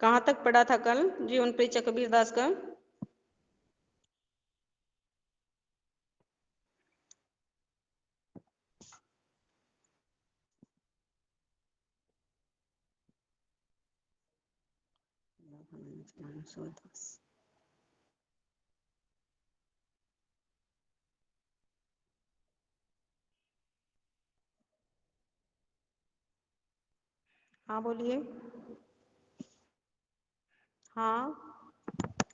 कहाँ तक पढ़ा था कल जीवन परिचय कबीरदास का? हाँ बोलिए। हाँ,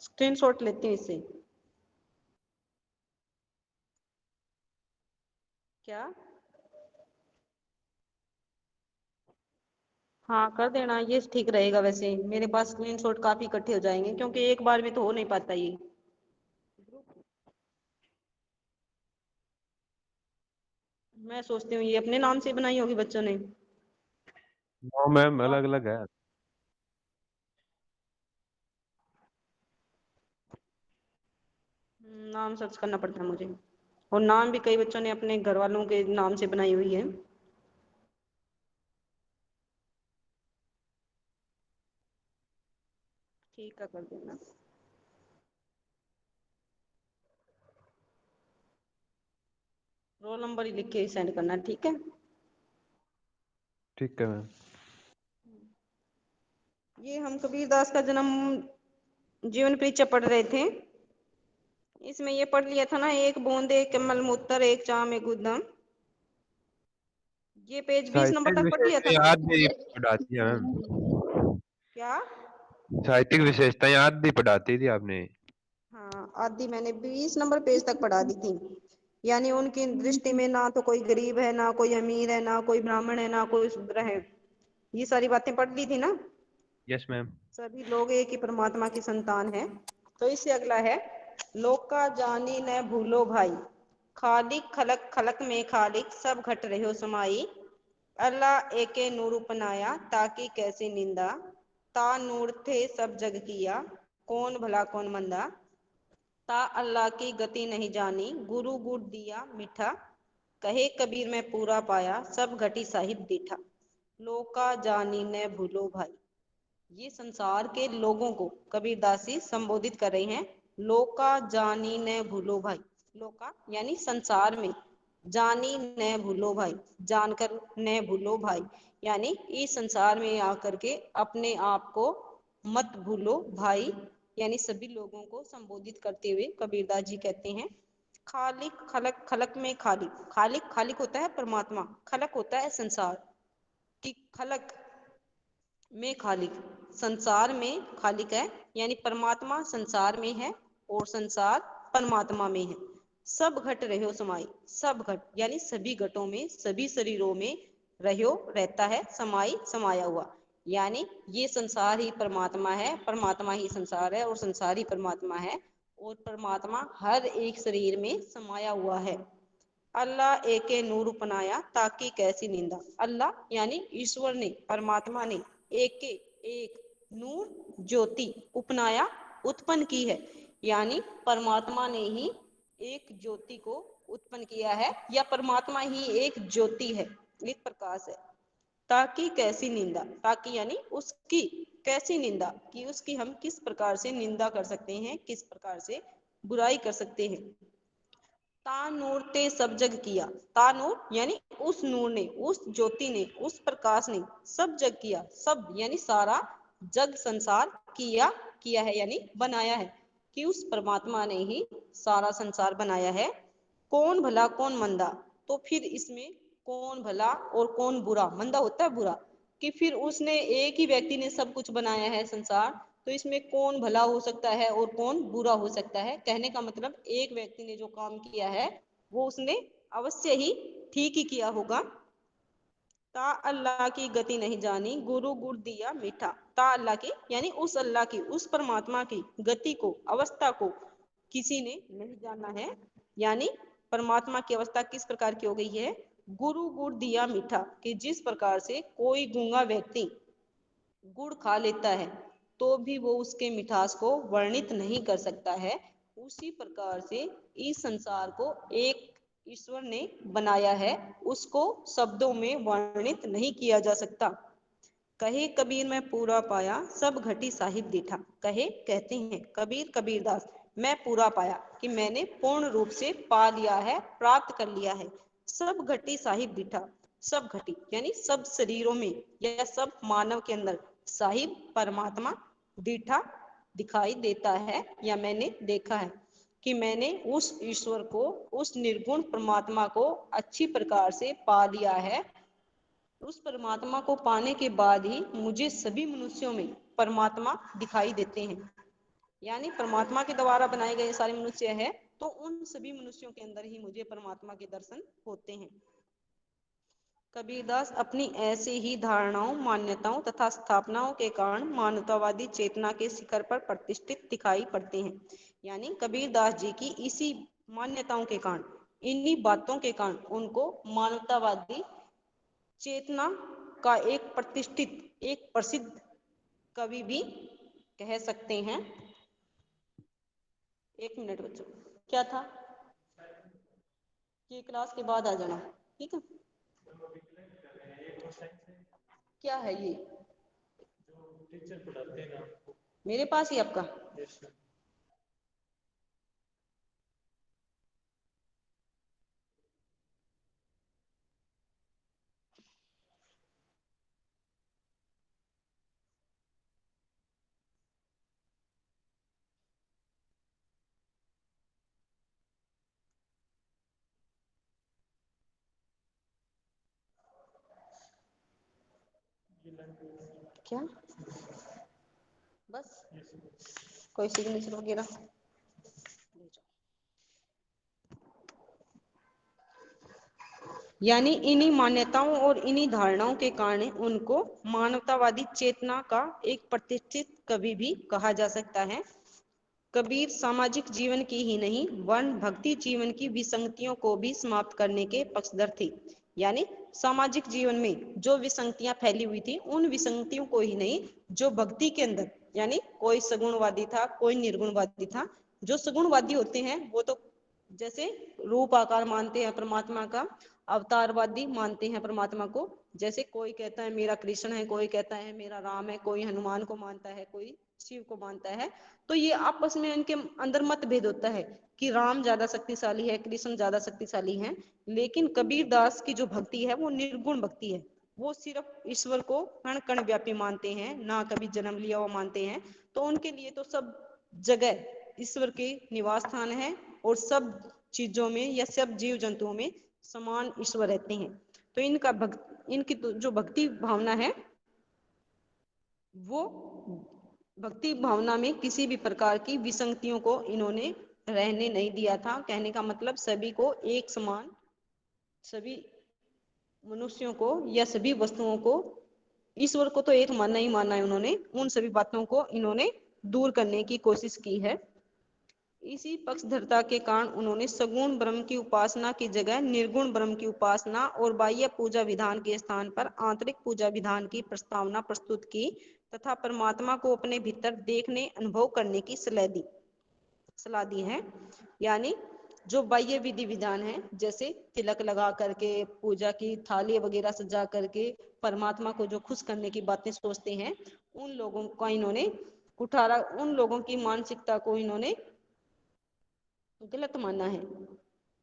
स्क्रीनशॉट लेती हूँ इससे। क्या? हाँ कर देना, ये ठीक रहेगा। वैसे मेरे पास स्क्रीनशॉट काफी इकट्ठे हो जाएंगे क्योंकि एक बार में तो हो नहीं पाता ये। मैं सोचती हूँ ये अपने नाम से बनाई होगी बच्चों ने। नो मैम, अलग अलग है। नाम सर्च करना पड़ता है मुझे, और नाम भी कई बच्चों ने अपने घर वालों के नाम से बनाई हुई है। ठीक है, कर देना। रोल नंबर ही लिख के सेंड करना, ठीक है? ठीक है मैम। ये हम कबीरदास का जन्म जीवन परिचय पढ़ रहे थे। इसमें ये पढ़ लिया था ना, एक बूंद एक मलमूत्र एक चाम एक उद्यम। ये पेज 20 नंबर साहित्यिक तक पढ़ लिया विशेषता था ना? याद भी पढ़ाती है मैम। क्या? साहित्यिक विशेषता याद भी पढ़ाती थी आपने। हाँ, आदि मैंने 20 नंबर पेज तक पढ़ा दी थी। यानी उनकी दृष्टि में ना तो कोई गरीब है, ना कोई अमीर है, ना कोई ब्राह्मण है, ना कोई शूद्र है। ये सारी बातें पढ़ ली थी ना? Yes ma'am. सभी लोग एक ही परमात्मा की संतान है। तो इससे अगला है, लोका जानी न भूलो भाई, खालिक खलक खलक में खालिक सब घट रहे हो समाई। अल्लाह एके नूर अपनाया ताकि कैसी निंदा, ता नूर थे सब जग किया कौन भला कौन मंदा। ता अल्लाह की गति नहीं जानी गुरु गुड़ दिया मीठा, कहे कबीर में पूरा पाया सब घटी साहिब दीठा। लोका जानी न भूलो भाई, ये संसार के लोगों को कबीरदास जी संबोधित कर रहे हैं। लोका जानी न भूलो भाई, लोका यानी संसार में, जानी न भूलो भाई जानकर न भूलो भाई, यानी इस संसार में आकर के अपने आप को मत भूलो भाई। यानी सभी लोगों को संबोधित करते हुए कबीरदास जी कहते हैं, खालिक खलक खलक में खालिक, खालिक खालिक होता है परमात्मा, खलक होता है संसार की, खलक में खालिक, संसार में खालिक है, यानी परमात्मा संसार में है और संसार परमात्मा में है। सब घट रहे हो समाई, सब घट यानी सभी घटों में सभी शरीरों में रहो रहता है, समाई समाया हुआ। यानी ये संसार ही परमात्मा है, परमात्मा ही संसार है और संसार ही परमात्मा है, और परमात्मा हर एक शरीर में समाया हुआ है। अल्लाह एके नूर अपनाया ताकि कैसी निंदा, अल्लाह यानी ईश्वर ने, परमात्मा ने, एके एक नूर ज्योति उपनाया उत्पन्न की है, यानी परमात्मा ने ही एक ज्योति को उत्पन्न किया है, या परमात्मा ही एक ज्योति है, एक प्रकाश है। ताकि कैसी निंदा, ताकि यानी उसकी कैसी निंदा, कि उसकी हम किस प्रकार से निंदा कर सकते हैं, किस प्रकार से बुराई कर सकते हैं। तानूर ते सब जग किया, तानूर यानी उस नूर ने, उस ज्योति ने, उस प्रकाश ने सब जग किया, सब यानी सारा जग संसार किया, किया है यानी बनाया है, कि उस परमात्मा ने ही सारा संसार बनाया है। कौन भला कौन मंदा, तो फिर इसमें कौन भला और कौन बुरा, मंदा होता है बुरा, कि फिर उसने एक ही व्यक्ति ने सब कुछ बनाया है संसार, तो इसमें कौन भला हो सकता है और कौन बुरा हो सकता है। कहने का मतलब एक व्यक्ति ने जो काम किया है वो उसने अवश्य ही ठीक ही किया होगा। ता अल्लाह की गति नहीं जानी गुरु गुड़ दिया मीठा, ता अल्लाह की यानी उस अल्लाह की, उस परमात्मा की गति को, अवस्था को किसी ने नहीं जाना है, यानी परमात्मा की अवस्था किस प्रकार की हो गई है, गुरु गुड़ दिया मीठा, कि जिस प्रकार से कोई गूंगा व्यक्ति गुड़ खा लेता है तो भी वो उसके मिठास को वर्णित नहीं कर सकता है, उसी प्रकार से इस संसार को एक ईश्वर ने बनाया है, उसको शब्दों में वर्णित नहीं किया जा सकता। कहे कबीर मैं पूरा पाया सब घटी साहिब दीठा। कहे कहते हैं कबीर कबीरदास मैं पूरा पाया कि मैंने पूर्ण रूप से पा लिया है, प्राप्त कर लिया है। सब घटी साहिब दीठा, सब घटी यानी सब शरीरों में या सब मानव के अंदर साहिब परमात्मा दीठा दिखाई देता है या मैंने देखा है कि मैंने उस ईश्वर को, उस निर्गुण परमात्मा को अच्छी प्रकार से पा लिया है। उस परमात्मा को पाने के बाद ही मुझे सभी मनुष्यों में परमात्मा दिखाई देते हैं। यानी परमात्मा के द्वारा बनाए गए सारे मनुष्य है, तो उन सभी मनुष्यों के अंदर ही मुझे परमात्मा के दर्शन होते हैं। कबीरदास अपनी ऐसे ही धारणाओं, मान्यताओं तथा स्थापनाओं के कारण मानवतावादी चेतना के शिखर पर प्रतिष्ठित दिखाई पड़ते हैं। यानी कबीरदास जी की इसी मान्यताओं के कारण, इन्हीं बातों के कारण उनको मानवतावादी चेतना का एक प्रतिष्ठित, एक प्रसिद्ध कवि भी कह सकते हैं। एक मिनट बच्चों, क्या था कि क्लास के बाद आ जाना, ठीक है। क्या है ये जो टीचर पढ़ाते हैं आपको, मेरे पास ही आपका? क्या बस कोई सिग्नेचर वगैरह? यानी इन्हीं मान्यताओं और इन्हीं धारणाओं के कारण उनको मानवतावादी चेतना का एक प्रतिष्ठित कवि भी कहा जा सकता है। कबीर सामाजिक जीवन की ही नहीं वर्ण भक्ति जीवन की विसंगतियों को भी समाप्त करने के पक्षधर थे। यानी सामाजिक जीवन में जो विसंगतियां फैली हुई थी, उन विसंगतियों को ही नहीं, जो भक्ति के अंदर, यानी कोई सगुणवादी था, कोई निर्गुणवादी था। जो सगुणवादी होते हैं वो तो जैसे रूप आकार मानते हैं परमात्मा का, अवतारवादी मानते हैं परमात्मा को। जैसे कोई कहता है मेरा कृष्ण है, कोई कहता है मेरा राम है, कोई हनुमान को मानता है, कोई शिव को मानता है। तो ये आपस में इनके अंदर मतभेद होता है कि राम ज्यादा शक्तिशाली है, कृष्ण ज्यादा शक्तिशाली है। लेकिन कबीरदास की जो भक्ति है वो निर्गुण भक्ति है। वो सिर्फ ईश्वर को कण कण व्यापी मानते हैं, ना कभी जन्म लिया हुआ मानते हैं। तो उनके लिए तो सब जगह ईश्वर के निवास स्थान है और सब चीजों में या सब जीव जंतुओं में समान ईश्वर रहते हैं। तो इनकी तो जो भक्ति भावना है, वो भक्ति भावना में किसी भी प्रकार की विसंगतियों को इन्होंने रहने नहीं दिया था। कहने का मतलब सभी को एक समान, सभी मनुष्यों को या सभी वस्तुओं को, ईश्वर को तो एक मानना ही मानना है उन्होंने। उन सभी बातों को इन्होंने दूर करने की कोशिश की है। इसी पक्षधरता के कारण उन्होंने सगुण ब्रह्म की उपासना की जगह निर्गुण ब्रह्म की उपासना और बाह्य पूजा विधान के स्थान पर आंतरिक पूजा विधान की प्रस्तावना प्रस्तुत की तथा परमात्मा को अपने भीतर देखने, अनुभव करने की सलाह दी है। यानी जो बाह्य विधि विधान है, जैसे तिलक लगा करके, पूजा की थाली वगैरह सजा करके परमात्मा को जो खुश करने की बातें सोचते हैं, उन लोगों का इन्होंने कुठारा, उन लोगों की मानसिकता को इन्होंने गलत माना है।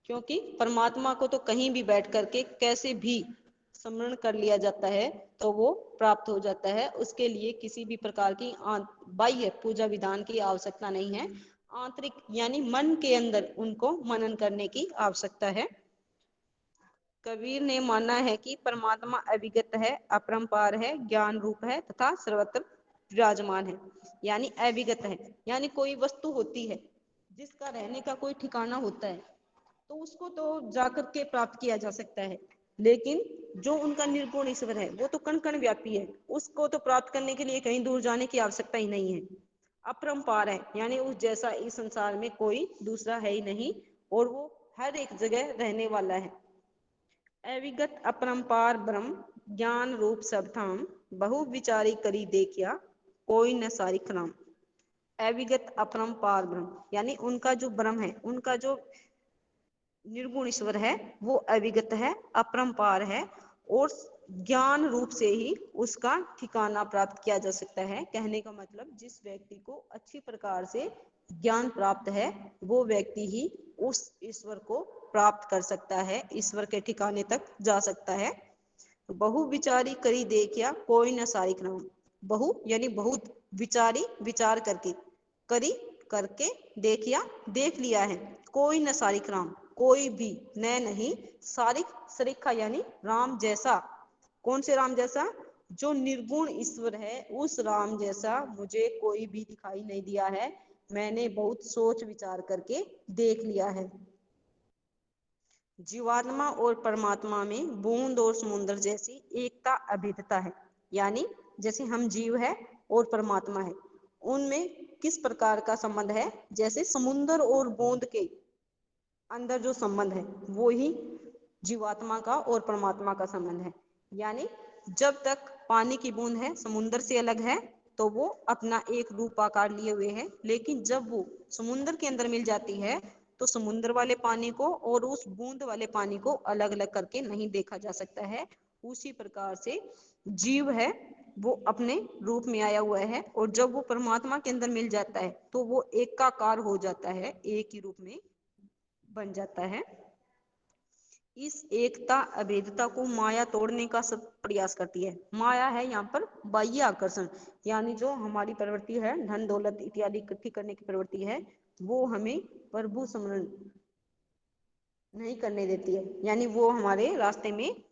क्योंकि परमात्मा को तो कहीं भी बैठ करके कैसे भी स्मरण कर लिया जाता है तो वो प्राप्त हो जाता है। उसके लिए किसी भी प्रकार की बाह्य पूजा विधान की आवश्यकता नहीं है। आंतरिक यानी मन के अंदर उनको मनन करने की आवश्यकता है। कबीर ने माना है कि परमात्मा अविगत है, अपरंपार है, ज्ञान रूप है तथा सर्वत्र विराजमान है। यानी अविगत है, यानी कोई वस्तु होती है जिसका रहने का कोई ठिकाना होता है, तो उसको तो जाकर के प्राप्त किया जा सकता है। लेकिन जो उनका निर्गुण ईश्वर है वो तो कण कण व्यापी है, उसको तो प्राप्त करने के लिए कहीं दूर जाने की आवश्यकता ही नहीं है। अपरंपार है, यानी उस जैसा इस संसार में कोई दूसरा है ही नहीं और वो हर एक जगह रहने वाला है। अविगत अपरंपार ब्रह्म ज्ञान रूप सब धाम, बहु विचारी करी देखिया कोई न सारिक नाम। अविगत अपरंपार ब्रह्म यानी उनका जो ब्रह्म है, उनका जो निर्गुण ईश्वर है वो अविगत है, अपरंपार है और ज्ञान रूप से ही उसका ठिकाना प्राप्त किया जा सकता है। कहने का मतलब जिस व्यक्ति को अच्छी प्रकार से ज्ञान प्राप्त है वो व्यक्ति ही उस ईश्वर को प्राप्त कर सकता है, ईश्वर के ठिकाने तक जा सकता है। बहु विचारी करी देखिया कोई न सारिक नाम। बहु यानी बहुत, विचारी विचार करके, करी करके, देखिया देख लिया है, कोई न सारिक राम कोई भी, न नहीं, सारिक सरीखा यानी राम जैसा। कौन से राम जैसा? जो निर्गुण ईश्वर है उस राम जैसा मुझे कोई भी दिखाई नहीं दिया है, मैंने बहुत सोच विचार करके देख लिया है। जीवात्मा और परमात्मा में बूंद और समुद्र जैसी एकता अभेदता है। यानी जैसे हम जीव है और परमात्मा है, उनमें किस प्रकार का संबंध है? जैसे समुद्र और बूंद के अंदर जो संबंध है वो ही जीवात्मा का और परमात्मा का संबंध है। यानी जब तक पानी की बूंद है समुद्र से अलग है तो वो अपना एक रूप आकार लिए हुए है, लेकिन जब वो समुद्र के अंदर मिल जाती है तो समुद्र वाले पानी को और उस बूंद वाले पानी को अलग अलग करके नहीं देखा जा सकता है। उसी प्रकार से जीव है वो अपने रूप में आया हुआ है और जब वो परमात्मा के अंदर मिल जाता है तो वो एकाकार हो जाता है, एक ही रूप में बन जाता है। इस एकता अभेदता को माया तोड़ने का सब प्रयास करती है। माया है यहाँ पर बाह्य आकर्षण, यानी जो हमारी प्रवृत्ति है धन दौलत इत्यादि इकट्ठी करने की प्रवृत्ति है वो हमें प्रभु स्मरण नहीं करने देती है, यानी वो हमारे रास्ते में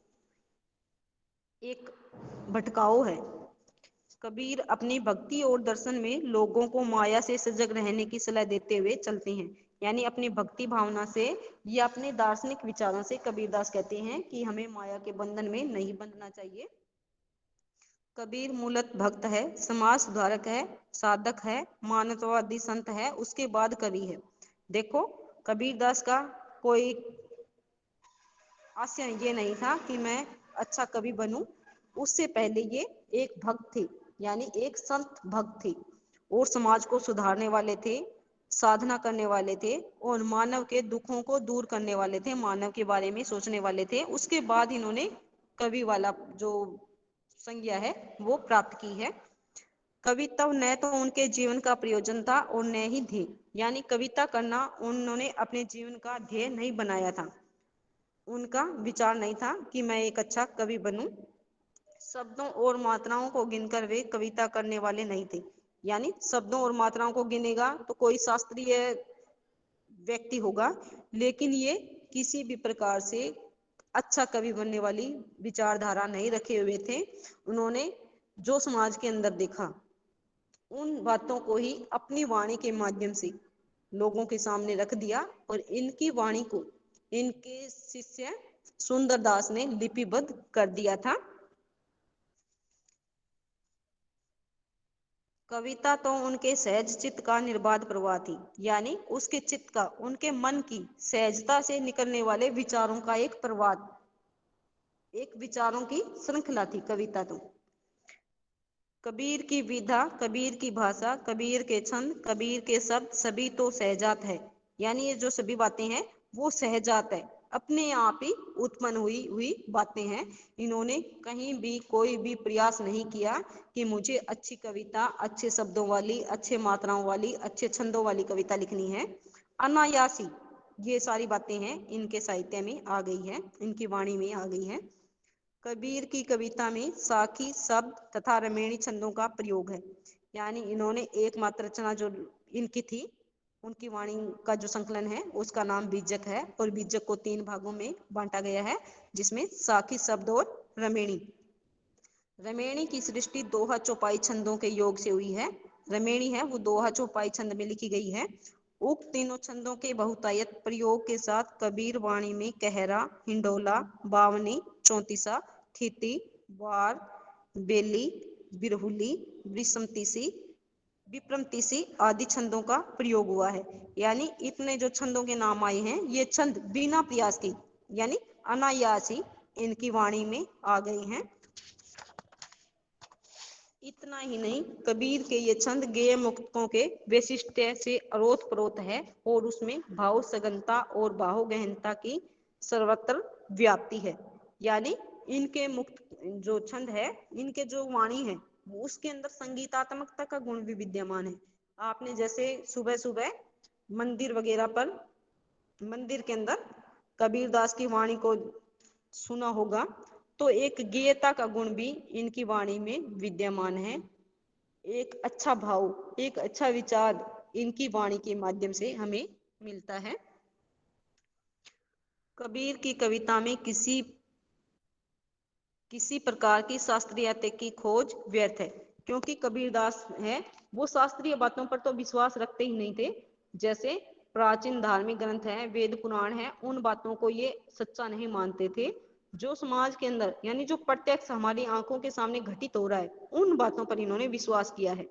एक भटकाव है। कबीर अपनी भक्ति और दर्शन में लोगों को माया से सजग रहने की सलाह देते हुए चलते हैं। यानी अपनी भक्ति भावना से या अपने दार्शनिक विचारों से कबीरदास कहते हैं कि हमें माया के बंधन में नहीं बंधना चाहिए। कबीर मूलत भक्त है, समाज सुधारक है, साधक है, मानवतावादी संत है, उसके बाद कवि है। देखो कबीरदास का कोई आशय ये नहीं था कि मैं अच्छा कवि बनूं, उससे पहले ये एक भक्त थे, यानी एक संत भक्त थे और समाज को सुधारने वाले थे, साधना करने वाले थे और मानव के दुखों को दूर करने वाले थे, मानव के बारे में सोचने वाले थे। उसके बाद इन्होंने कवि वाला जो संज्ञा है वो प्राप्त की है। कविता न तो उनके जीवन का प्रयोजन था और न ही ध्येय, यानी कविता करना उन्होंने अपने जीवन का ध्येय नहीं बनाया था। उनका विचार नहीं था कि मैं एक अच्छा कवि बनूं। शब्दों और मात्राओं को गिनकर वे कविता करने वाले नहीं थे, यानी शब्दों और मात्राओं को गिनेगा तो कोई शास्त्रीय व्यक्ति होगा, लेकिन ये किसी भी प्रकार से अच्छा कवि बनने वाली विचारधारा नहीं रखे हुए थे। उन्होंने जो समाज के अंदर देखा उन बातों को ही अपनी वाणी के माध्यम से लोगों के सामने रख दिया और इनकी वाणी को इनके शिष्य सुंदरदास ने लिपिबद्ध कर दिया था। कविता तो उनके सहज चित्त का निर्बाध प्रवाह थी, यानी उसके चित्त का, उनके मन की सहजता से निकलने वाले विचारों का एक प्रवाह, एक विचारों की श्रृंखला थी कविता तो। कबीर की विधा, कबीर की भाषा, कबीर के छंद, कबीर के शब्द सभी तो सहजात है, यानी ये जो सभी बातें हैं वो सहजात है, अपने आप ही उत्पन्न हुई हुई बातें हैं। इन्होंने कहीं भी कोई भी प्रयास नहीं किया कि मुझे अच्छी कविता, अच्छे शब्दों वाली, अच्छे मात्राओं वाली, अच्छे छंदों वाली कविता लिखनी है। अनायासी ये सारी बातें हैं इनके साहित्य में आ गई है, इनकी वाणी में आ गई है। कबीर की कविता में साखी शब्द तथा रमेणी छंदों का प्रयोग है, यानी इन्होंने एकमात्र रचना जो इनकी थी उनकी वाणी का जो संकलन है उसका नाम बीजक है और बीजक को 3 भागों में बांटा गया है, जिसमें साखी शब्द और रमेणी। रमेणी की सृष्टि दोहा चौपाई छंदों के योग से हुई है। रमेणी है वो दोहा चौपाई छंद में लिखी गई है। उक्त तीनों छंदों के बहुतायत प्रयोग के साथ कबीर वाणी में कहरा, हिंडोला, बावनी, चौंतीसा, थीती, वार, बेली, बिरहुली, विषमतीसी, विप्रमतीसी आदि छंदों का प्रयोग हुआ है। यानी इतने जो छंदों के नाम आए हैं ये छंद बिना प्रयास के, यानी अनायास ही इनकी वाणी में आ गए हैं। इतना ही नहीं, कबीर के ये छंद गेय मुक्तकों के वैशिष्ट्य से अरोत प्रोत है और उसमें भाव सघनता और बाहो गहनता की सर्वत्र व्याप्ति है। यानी इनके मुक्त जो छंद है, इनके जो वाणी है, उसके अंदर संगीतात्मकता का गुण भी विद्यमान है। आपने जैसे सुबह सुबह मंदिर वगैरह पर, मंदिर के अंदर कबीरदास की वाणी को सुना होगा, तो एक गेयता का गुण भी इनकी वाणी में विद्यमान है। एक अच्छा भाव, एक अच्छा विचार इनकी वाणी के माध्यम से हमें मिलता है। कबीर की कविता में किसी प्रकार की शास्त्रीयता की खोज व्यर्थ है, क्योंकि कबीरदास है वो शास्त्रीय बातों पर तो विश्वास रखते ही नहीं थे। जैसे प्राचीन धार्मिक ग्रंथ है, वेद पुराण है, उन बातों को ये सच्चा नहीं मानते थे। जो समाज के अंदर यानी जो प्रत्यक्ष हमारी आंखों के सामने घटित हो रहा है, उन बातों पर इन्होंने विश्वास किया है।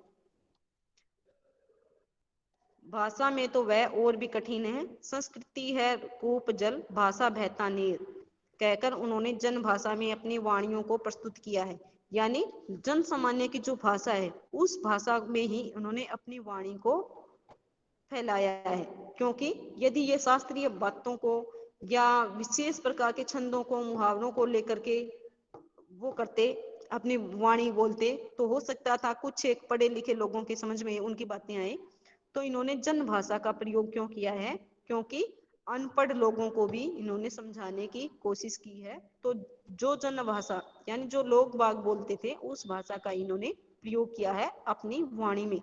भाषा में तो वह और भी कठिन है, संस्कृति है कूप जल, भाषा बहता नीर, कहकर उन्होंने जन भाषा में अपनी वाणियों को प्रस्तुत किया है। यानी जन सामान्य की जो भाषा है, उस भाषा में ही उन्होंने अपनी वाणी को फैलाया है। क्योंकि यदि ये शास्त्रीय बातों को या विशेष प्रकार के छंदों को, मुहावरों को लेकर के वो करते, अपनी वाणी बोलते, तो हो सकता था कुछ एक पढ़े लिखे लोगों के समझ में उनकी बातें आए। तो इन्होंने जन भाषा का प्रयोग क्यों किया है? क्योंकि अनपढ़ लोगों को भी इन्होंने समझाने की कोशिश की है। तो जो जन भाषा यानी जो लोग बाग बोलते थे, उस भाषा का इन्होंने प्रयोग किया है अपनी वाणी में।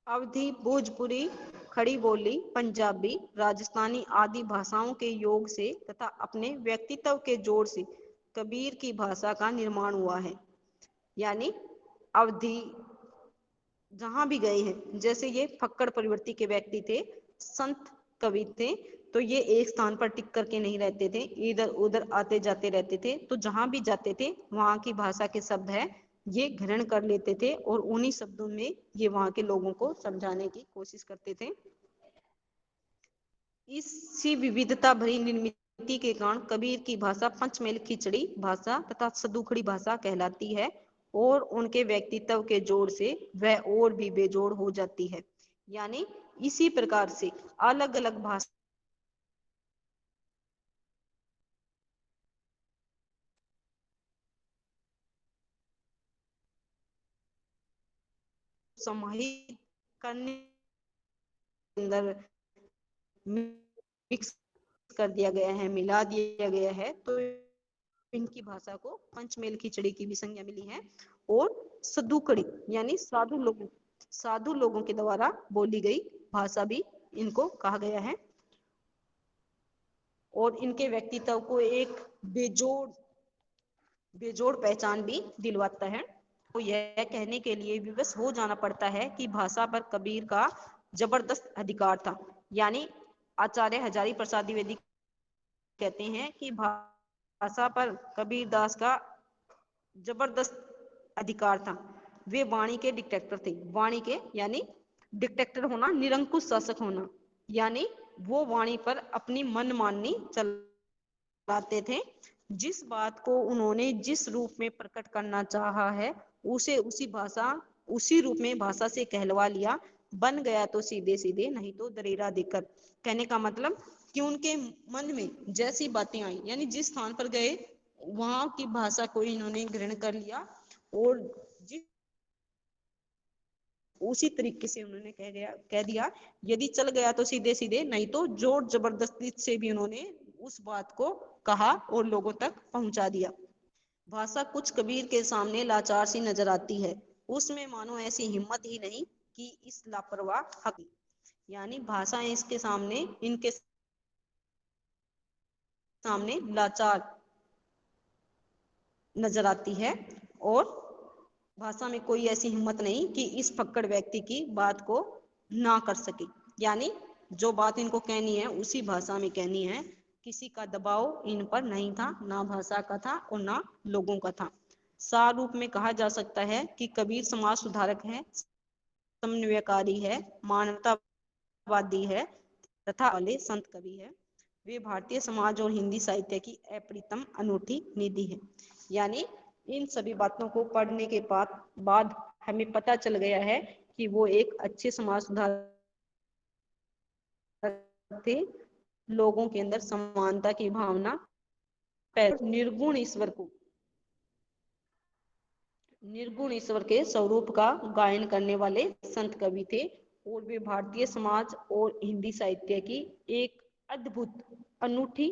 अवधी, भोजपुरी, खड़ी बोली, पंजाबी, राजस्थानी आदि भाषाओं के योग से तथा अपने व्यक्तित्व के जोड़ से कबीर की भाषा का निर्माण हुआ है। यानी अवधी जहां भी गए हैं, जैसे ये फक्कड़ प्रवृत्ति के व्यक्ति थे, संत कवि थे, तो ये एक स्थान पर टिक करके नहीं रहते थे, इधर उधर आते जाते रहते थे। तो जहां भी जाते थे, वहां की भाषा के शब्द है ये ग्रहण कर लेते थे और उन्हीं शब्दों में ये वहां के लोगों को समझाने की कोशिश करते थे। इसी विविधता भरी निर्मिति के कारण कबीर की भाषा पंचमेल खिचड़ी भाषा तथा सदुखड़ी भाषा कहलाती है, और उनके व्यक्तित्व के जोड़ से वह और भी बेजोड़ हो जाती है। यानी इसी प्रकार से अलग अलग भाषा समाहित करने के अंदर मिक्स कर दिया गया है, मिला दिया गया है, तो इनकी भाषा को पंचमेल खिचड़ी की भी संज्ञा मिली है। और सदुकड़ी यानी साधु लोगों के द्वारा बोली गई भाषा भी इनको कहा गया है। और इनके व्यक्तित्व को एक बेजोड़ पहचान भी दिलवाता है। तो यह कहने के लिए विवश हो जाना पड़ता है कि भाषा पर कबीर का जबरदस्त अधिकार था। यानी आचार्य हजारी प्रसाद द्विवेदी कहते हैं कि भाषा पर कबीरदास का जबरदस्त अधिकार था। वे वाणी के डिक्टेटर थे। वाणी के यानी डिक्टेटर होना, निरंकुश शासक होना, यानी वो वाणी पर अपनी मनमानी चलाते थे। जिस बात को उन्होंने जिस रूप में प्रकट करना चाहा है, उसे उसी रूप में भाषा से कहलवा लिया। बन गया तो सीधे सीधे, नहीं तो दरेरा देकर। कहने का मतलब कि उनके मन में जैसी बातें आई, यानी जिस स्थान पर गए वहां की भाषा को इन्होंने ग्रहण कर लिया और उसी तरीके से उन्होंने कह दिया। यदि चल गया तो सीधे सीधे, नहीं तो जोर जबरदस्ती से भी उन्होंने उस बात को कहा और लोगों तक पहुंचा दिया। भाषा कुछ कबीर के सामने लाचार सी नजर आती है, उसमें मानो ऐसी हिम्मत ही नहीं कि इस लापरवाह हक, यानी भाषा इसके सामने, इनके सामने लाचार नजर आती है, और भाषा में कोई ऐसी हिम्मत नहीं कि इस फक्कड़ व्यक्ति की बात को ना कर सके। यानी जो बात इनको कहनी है उसी भाषा में कहनी है। किसी का दबाव इन पर नहीं था, ना भाषा का था और ना लोगों का था। सार रूप में कहा जा सकता है कि कबीर समाज सुधारक है, समन्वयकारी है, मानवतावादी है तथा वाले संत कवि है। वे भारतीय समाज और हिंदी साहित्य की अप्रतिम अनूठी निधि है। यानी इन सभी बातों को पढ़ने के बाद हमें पता चल गया है कि वो एक अच्छे समाज सुधारक थे। लोगों के अंदर समानता की भावना निर्गुण ईश्वर को, निर्गुण ईश्वर के स्वरूप का गायन करने वाले संत कवि थे, और वे भारतीय समाज और हिंदी साहित्य की एक अद्भुत अनूठी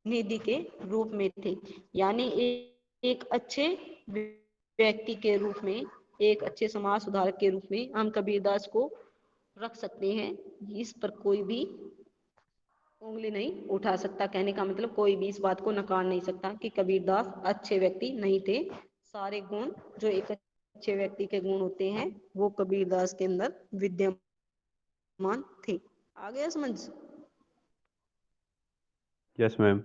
निधि के रूप में थे। यानी एक अच्छे व्यक्ति के रूप में, एक अच्छे समाज सुधारक के रूप में हम कबीरदास को रख सकते हैं। इस पर कोई भी उंगली नहीं उठा सकता। कहने का मतलब कोई भी इस बात को नकार नहीं सकता कि कबीरदास अच्छे व्यक्ति नहीं थे। सारे गुण जो एक अच्छे व्यक्ति के गुण होते हैं वो कबीरदास के अंदर विद्यमान थे। आ गया समझ? Yes ma'am.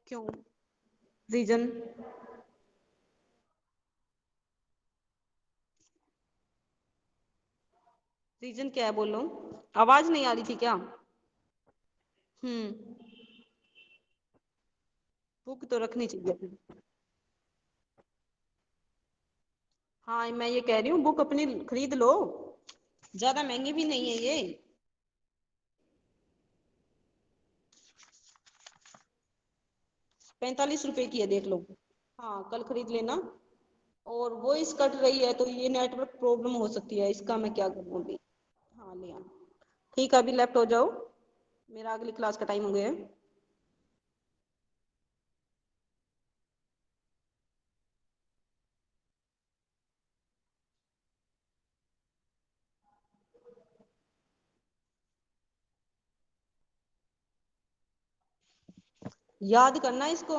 क्यों? रीजन? रीजन क्या है बोलो? आवाज नहीं आ रही थी क्या? बुक तो रखनी चाहिए। हाँ मैं ये कह रही हूँ बुक अपनी खरीद लो, ज्यादा महंगी भी नहीं है ये। 45 रुपए की है, देख लो। हाँ कल खरीद लेना। और वॉइस कट रही है तो ये नेटवर्क प्रॉब्लम हो सकती है, इसका मैं क्या करूँ अभी। हाँ ले आना। ठीक है अभी लेफ्ट हो जाओ, मेरा अगली क्लास का टाइम हो गया है। याद करना इसको।